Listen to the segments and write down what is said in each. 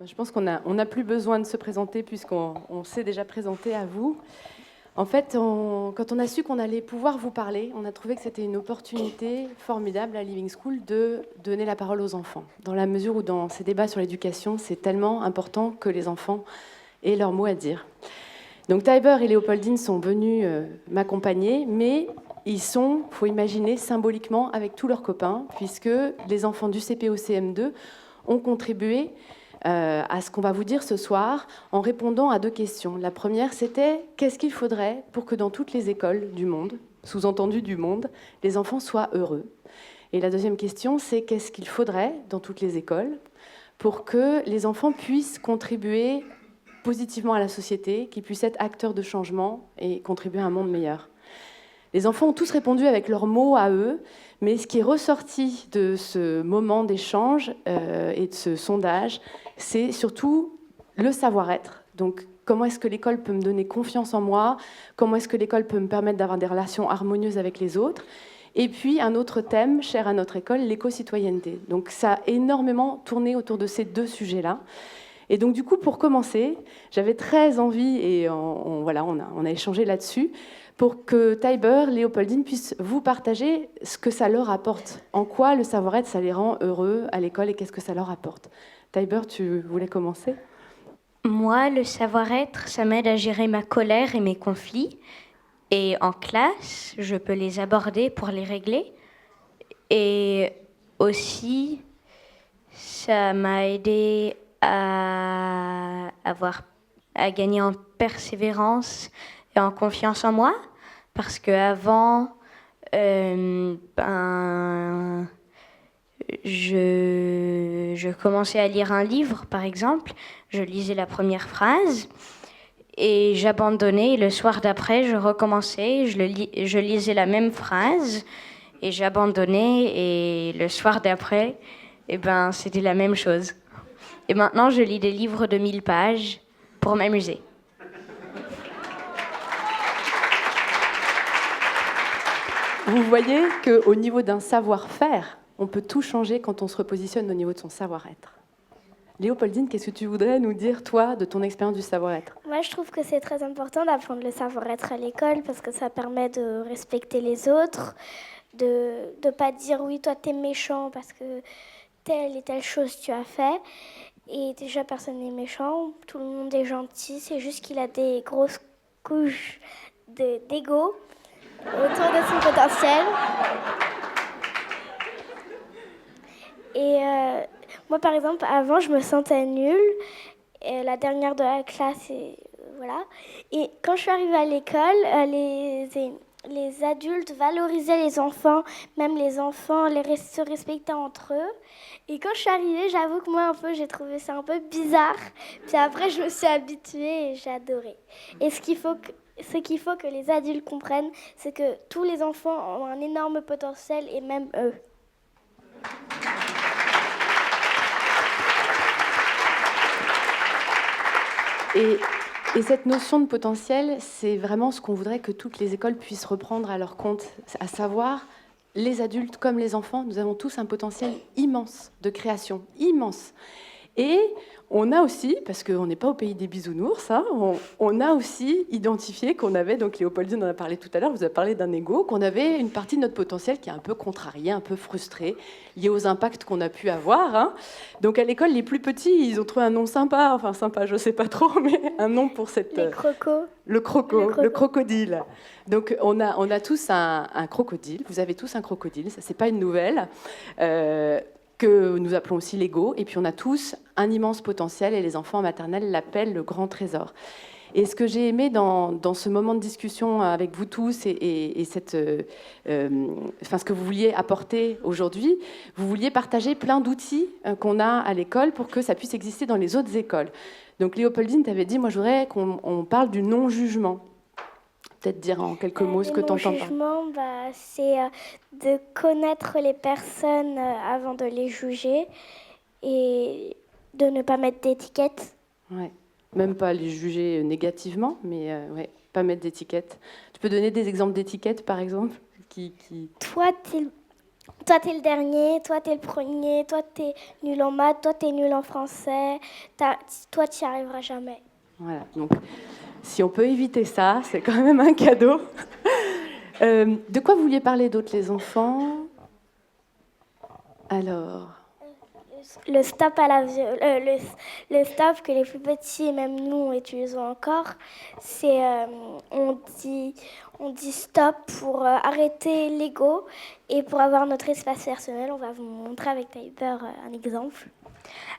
Je pense qu'on n'a plus besoin de se présenter puisqu'on s'est déjà présenté à vous. En fait, quand on a su qu'on allait pouvoir vous parler, on a trouvé que c'était une opportunité formidable à Living School de donner la parole aux enfants. Dans la mesure où dans ces débats sur l'éducation, c'est tellement important que les enfants aient leur mot à dire. Donc Tiber et Léopoldine sont venus m'accompagner, mais ils sont, il faut imaginer, symboliquement avec tous leurs copains, puisque les enfants du CP au CM2 ont contribué à ce qu'on va vous dire ce soir en répondant à 2 questions. La première, c'était qu'est-ce qu'il faudrait pour que dans toutes les écoles du monde, sous-entendu du monde, les enfants soient heureux. Et la deuxième question, c'est qu'est-ce qu'il faudrait dans toutes les écoles pour que les enfants puissent contribuer positivement à la société, qu'ils puissent être acteurs de changement et contribuer à un monde meilleur. Les enfants ont tous répondu avec leurs mots à eux, mais ce qui est ressorti de ce moment d'échange et de ce sondage, c'est surtout le savoir-être. Donc, comment est-ce que l'école peut me donner confiance en moi? Comment est-ce que l'école peut me permettre d'avoir des relations harmonieuses avec les autres? Et puis, un autre thème, cher à notre école, l'éco-citoyenneté. Donc, ça a énormément tourné autour de ces 2 sujets-là. Et donc, du coup, pour commencer, j'avais très envie, et on a échangé là-dessus, pour que Tiber, Léopoldine puissent vous partager ce que ça leur apporte. En quoi le savoir-être, ça les rend heureux à l'école et qu'est-ce que ça leur apporte. Tiber, tu voulais commencer ? Moi, le savoir-être, ça m'aide à gérer ma colère et mes conflits. Et en classe, je peux les aborder pour les régler. Et aussi, ça m'a aidé à gagner en persévérance et en confiance en moi. Parce qu'avant, je commençais à lire un livre, par exemple. Je lisais la première phrase et j'abandonnais. Et le soir d'après, je recommençais. Je lisais la même phrase et j'abandonnais. Et le soir d'après, c'était la même chose. Et maintenant, je lis des livres de 1000 pages pour m'amuser. Vous voyez qu'au niveau d'un savoir-faire, on peut tout changer quand on se repositionne au niveau de son savoir-être. Léopoldine, qu'est-ce que tu voudrais nous dire, toi, de ton expérience du savoir-être ? Moi, je trouve que c'est très important d'apprendre le savoir-être à l'école parce que ça permet de respecter les autres, de ne pas dire « oui, toi, t'es méchant parce que telle et telle chose tu as fait ». Et déjà, personne n'est méchant, tout le monde est gentil, c'est juste qu'il a des grosses couches d'ego autour de son potentiel. Et moi, par exemple, avant, je me sentais nulle, la dernière de la classe, et voilà. Et quand je suis arrivée à l'école, les adultes valorisaient les enfants, même les enfants se respectaient entre eux. Et quand je suis arrivée, j'avoue que moi, un peu, j'ai trouvé ça un peu bizarre. Puis après, je me suis habituée et j'ai adoré. Et ce qu'il faut que les adultes comprennent, c'est que tous les enfants ont un énorme potentiel, et même eux. Et cette notion de potentiel, c'est vraiment ce qu'on voudrait que toutes les écoles puissent reprendre à leur compte, à savoir, les adultes comme les enfants, nous avons tous un potentiel immense de création, immense. Et on a aussi, parce qu'on n'est pas au pays des bisounours, hein, on a aussi identifié qu'on avait, donc Léopoldine en a parlé tout à l'heure, vous avez parlé d'un ego, qu'on avait une partie de notre potentiel qui est un peu contrarié, un peu frustré, lié aux impacts qu'on a pu avoir. Hein. Donc à l'école, les plus petits, ils ont trouvé un nom sympa, enfin sympa, je ne sais pas trop, mais un nom pour cette... Les crocos. Le crocodile. Donc on a tous un crocodile, vous avez tous un crocodile, ça c'est pas une nouvelle. Que nous appelons aussi l'ego, et puis on a tous un immense potentiel, et les enfants en maternelle l'appellent le grand trésor. Et ce que j'ai aimé dans ce moment de discussion avec vous tous, et ce que vous vouliez apporter aujourd'hui, vous vouliez partager plein d'outils qu'on a à l'école pour que ça puisse exister dans les autres écoles. Donc Léopoldine, tu avais dit, moi je voudrais qu'on parle du non-jugement. Peut-être dire en quelques mots ce que tu entends par. Le non-jugement, c'est de connaître les personnes avant de les juger et de ne pas mettre d'étiquette. Ouais. Même pas les juger négativement, mais ouais, pas mettre d'étiquette. Tu peux donner des exemples d'étiquettes, par exemple Toi, toi t'es le dernier, toi t'es le premier, toi t'es nul en maths, toi t'es nul en français, toi t'y arriveras jamais. Voilà, donc si on peut éviter ça, c'est quand même un cadeau. De quoi vous vouliez parler d'autre, les enfants? Alors, Le stop à la le stop que les plus petits et même nous utilisons encore, c'est on dit stop pour arrêter l'ego et pour avoir notre espace personnel. On va vous montrer avec Tiber un exemple.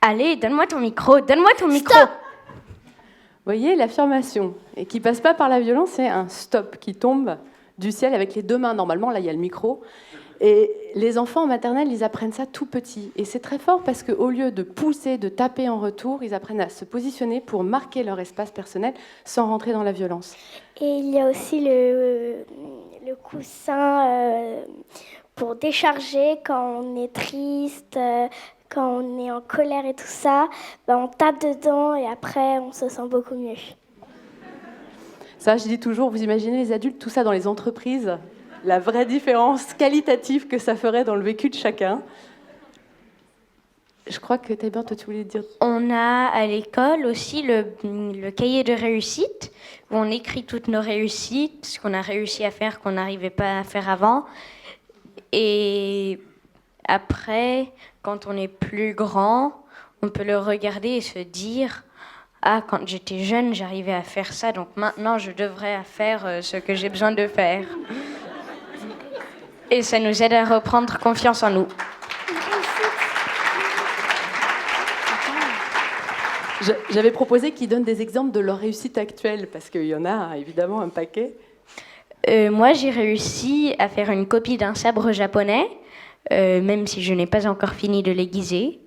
Allez, donne-moi ton micro, donne-moi ton micro. Stop. vous voyez, l'affirmation, et qui passe pas par la violence, c'est un stop qui tombe du ciel avec les deux mains. Normalement, là, il y a le micro. Et les enfants en maternelle, ils apprennent ça tout petit. Et c'est très fort parce qu'au lieu de pousser, de taper en retour, ils apprennent à se positionner pour marquer leur espace personnel sans rentrer dans la violence. Et il y a aussi le coussin pour décharger quand on est triste, quand on est en colère et tout ça. Ben, on tape dedans et après, on se sent beaucoup mieux. Ça, je dis toujours, vous imaginez les adultes, tout ça dans les entreprises, la vraie différence qualitative que ça ferait dans le vécu de chacun. Je crois que Taïber, toi, tu voulais dire... On a à l'école aussi le cahier de réussite, où on écrit toutes nos réussites, ce qu'on a réussi à faire, qu'on n'arrivait pas à faire avant. Et après, quand on est plus grand, on peut le regarder et se dire « Ah, quand j'étais jeune, j'arrivais à faire ça, donc maintenant, je devrais faire ce que j'ai besoin de faire. » Et ça nous aide à reprendre confiance en nous. J'avais proposé qu'ils donnent des exemples de leur réussite actuelle, parce qu'il y en a évidemment un paquet. Moi, j'ai réussi à faire une copie d'un sabre japonais, même si je n'ai pas encore fini de l'aiguiser.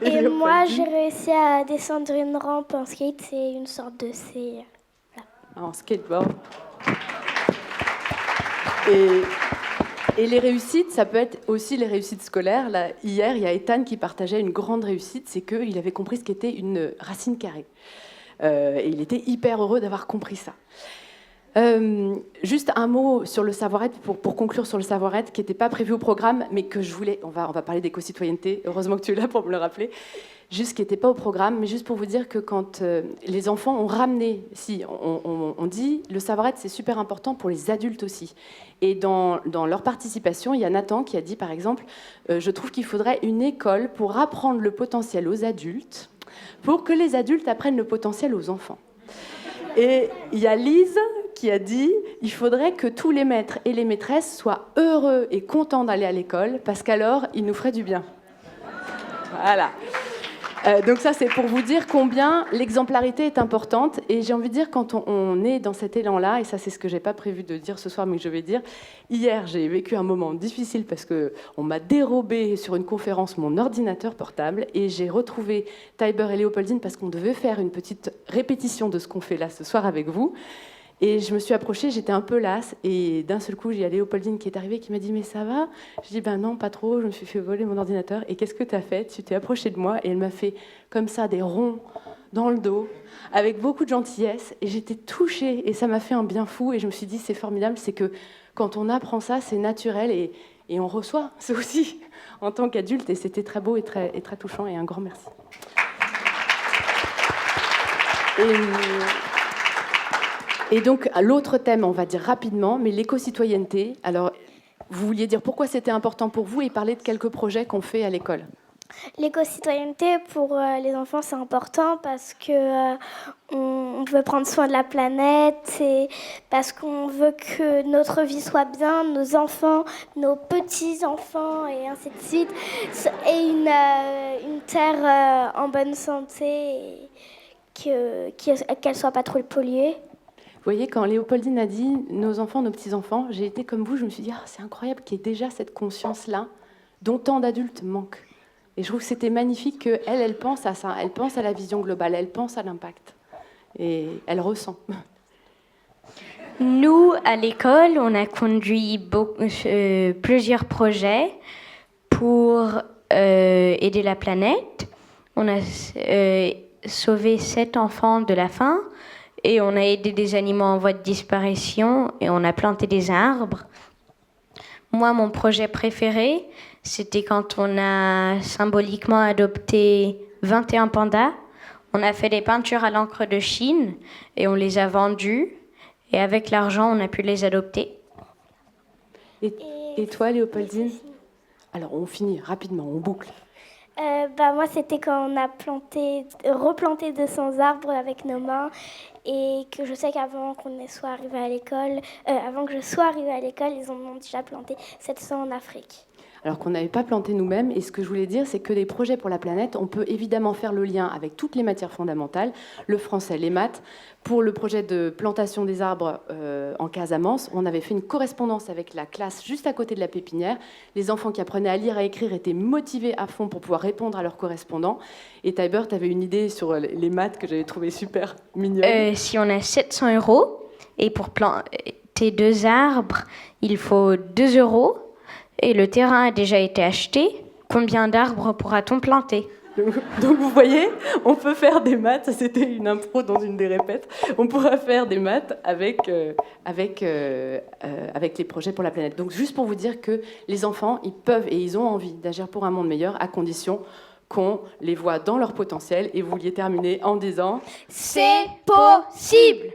Et moi, j'ai réussi à descendre une rampe en skate, c'est une sorte de C. Voilà. En skateboard. Et les réussites, ça peut être aussi les réussites scolaires. Là, hier, il y a Ethan qui partageait une grande réussite, c'est qu'il avait compris ce qu'était une racine carrée. Et il était hyper heureux d'avoir compris ça. Juste un mot sur le savoir-être, pour conclure sur le savoir-être, qui n'était pas prévu au programme, mais que je voulais... On va parler d'éco-citoyenneté, heureusement que tu es là pour me le rappeler. Juste qui n'était pas au programme, mais juste pour vous dire que quand les enfants ont ramené... on dit, le savoir-être, c'est super important pour les adultes aussi. Et dans leur participation, il y a Nathan qui a dit, par exemple, je trouve qu'il faudrait une école pour apprendre le potentiel aux adultes, pour que les adultes apprennent le potentiel aux enfants. Et il y a Lise qui a dit « Il faudrait que tous les maîtres et les maîtresses soient heureux et contents d'aller à l'école, parce qu'alors, ils nous feraient du bien. » Voilà. Donc ça, c'est pour vous dire combien l'exemplarité est importante. Et j'ai envie de dire, quand on est dans cet élan-là, et ça, c'est ce que je n'ai pas prévu de dire ce soir, mais que je vais dire, hier, j'ai vécu un moment difficile parce qu'on m'a dérobé sur une conférence mon ordinateur portable et j'ai retrouvé Tiber et Léopoldine parce qu'on devait faire une petite répétition de ce qu'on fait là ce soir avec vous. Et je me suis approchée, j'étais un peu lasse, et d'un seul coup, il y a Léopoldine qui est arrivée, qui m'a dit « Mais ça va ?» Je dis « Ben non, pas trop, je me suis fait voler mon ordinateur. » Et qu'est-ce que tu as fait? Tu t'es approchée de moi, et elle m'a fait comme ça des ronds dans le dos, avec beaucoup de gentillesse, et j'étais touchée, et ça m'a fait un bien fou, et je me suis dit « C'est formidable, c'est que quand on apprend ça, c'est naturel, et on reçoit, c'est aussi en tant qu'adulte, et c'était très beau et très touchant, et un grand merci. » Et donc, l'autre thème, on va dire rapidement, mais l'éco-citoyenneté. Alors, vous vouliez dire pourquoi c'était important pour vous et parler de quelques projets qu'on fait à l'école. L'éco-citoyenneté, pour les enfants, c'est important parce que on veut prendre soin de la planète et parce qu'on veut que notre vie soit bien, nos enfants, nos petits-enfants et ainsi de suite, aient une terre en bonne santé et qu'elle soit pas trop polluée. Vous voyez, quand Léopoldine a dit « nos enfants, nos petits-enfants », j'ai été comme vous, je me suis dit « c'est incroyable qu'il y ait déjà cette conscience-là dont tant d'adultes manquent ». Et je trouve que c'était magnifique qu'elle, elle pense à ça, elle pense à la vision globale, elle pense à l'impact. Et elle ressent. Nous, à l'école, on a conduit plusieurs projets pour aider la planète. On a sauvé 7 enfants de la faim. Et on a aidé des animaux en voie de disparition et on a planté des arbres Moi, mon projet préféré, c'était quand on a symboliquement adopté 21 pandas. On a fait des peintures à l'encre de Chine et on les a vendues. Et avec l'argent, on a pu les adopter. Et toi, Léopoldine? Alors, on finit rapidement, on boucle. Moi, c'était quand on a replanté 200 arbres avec nos mains et que je sais qu'avant qu'on soit arrivé à l'école, avant que je sois arrivée à l'école, ils en ont déjà planté 700 en Afrique. Alors qu'on n'avait pas planté nous-mêmes. Et ce que je voulais dire, c'est que les projets pour la planète, on peut évidemment faire le lien avec toutes les matières fondamentales, le français, les maths. Pour le projet de plantation des arbres en Casamance, on avait fait une correspondance avec la classe juste à côté de la pépinière. Les enfants qui apprenaient à lire, à écrire étaient motivés à fond pour pouvoir répondre à leurs correspondants. Et Tybert, tu avais une idée sur les maths que j'avais trouvé super mignonne. Si on a 700 € et pour planter 2 arbres, il faut 2 €. Et le terrain a déjà été acheté. Combien d'arbres pourra-t-on planter ? Donc vous voyez, on peut faire des maths, ça c'était une impro dans une des répètes, on pourra faire des maths avec les projets pour la planète. Donc juste pour vous dire que les enfants, ils peuvent et ils ont envie d'agir pour un monde meilleur à condition qu'on les voit dans leur potentiel. Et vous vouliez terminer en disant « C'est possible !»